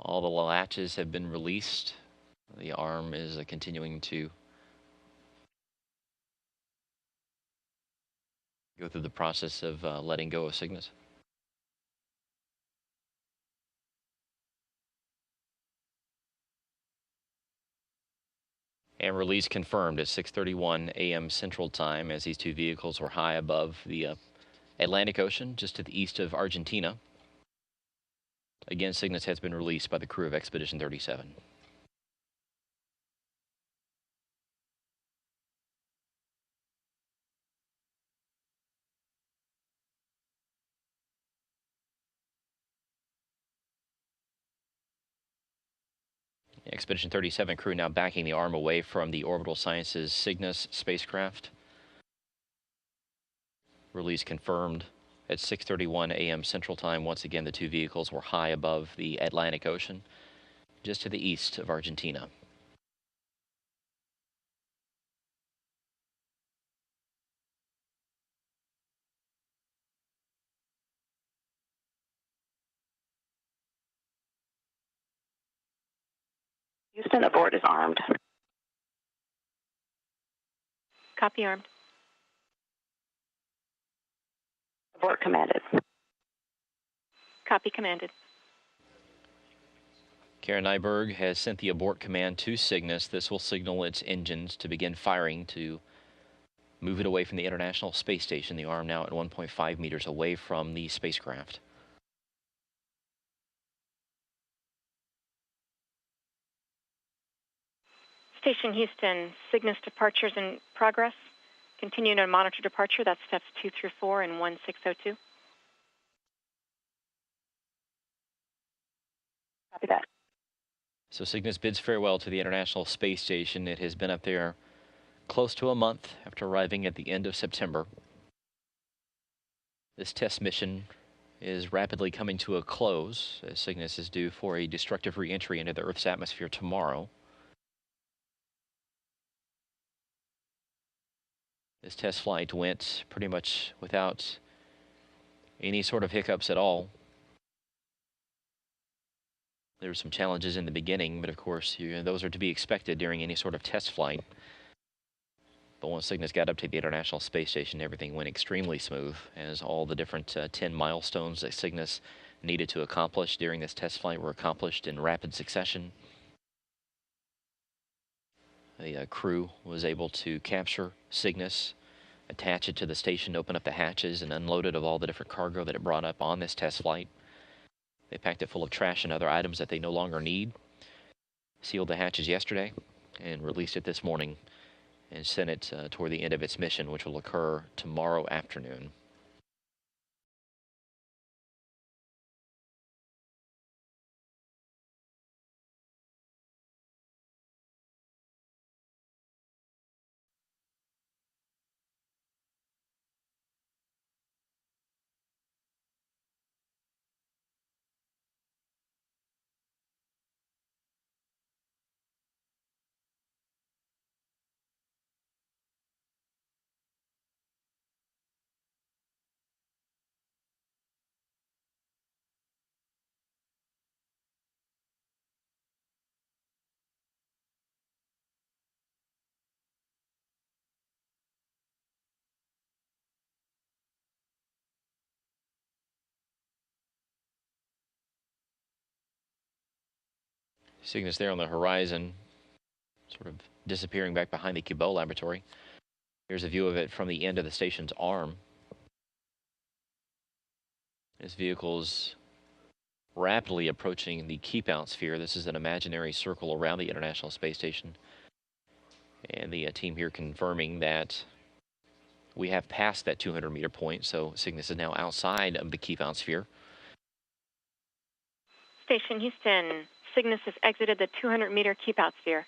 All the latches have been released. The arm is continuing to go through the process of letting go of Cygnus. And release confirmed at 6:31 a.m. Central Time as these two vehicles were high above the Atlantic Ocean, just to the east of Argentina. Again, Cygnus has been released by the crew of Expedition 37. Expedition 37 crew now backing the arm away from the Orbital Sciences Cygnus spacecraft. Release confirmed at 6:31 a.m. Central Time. Once again, the two vehicles were high above the Atlantic Ocean, just to the east of Argentina. Houston, abort is armed. Copy, armed. Abort commanded. Copy, commanded. Karen Nyberg has sent the abort command to Cygnus. This will signal its engines to begin firing to move it away from the International Space Station. The arm now at 1.5 meters away from the spacecraft. Station Houston, Cygnus departures in progress. Continue to monitor departure. That's steps 2 through 4 and 1602. Copy that. So Cygnus bids farewell to the International Space Station. It has been up there close to a month after arriving at the end of September. This test mission is rapidly coming to a close, as Cygnus is due for a destructive re-entry into the Earth's atmosphere tomorrow. This test flight went pretty much without any sort of hiccups at all. There were some challenges in the beginning, but of course, those are to be expected during any sort of test flight. But once Cygnus got up to the International Space Station, everything went extremely smooth, as all the different 10 milestones that Cygnus needed to accomplish during this test flight were accomplished in rapid succession. The crew was able to capture Cygnus, attach it to the station, open up the hatches, and unload it of all the different cargo that it brought up on this test flight. They packed it full of trash and other items that they no longer need, sealed the hatches yesterday, and released it this morning, and sent it toward the end of its mission, which will occur tomorrow afternoon. Cygnus there on the horizon, sort of disappearing back behind the Cubot laboratory. Here's a view of it from the end of the station's arm. This vehicle's rapidly approaching the keep-out sphere. This is an imaginary circle around the International Space Station. And the team here confirming that we have passed that 200-meter point, so Cygnus is now outside of the keep-out sphere. Station Houston, Cygnus has exited the 200-meter keep-out sphere.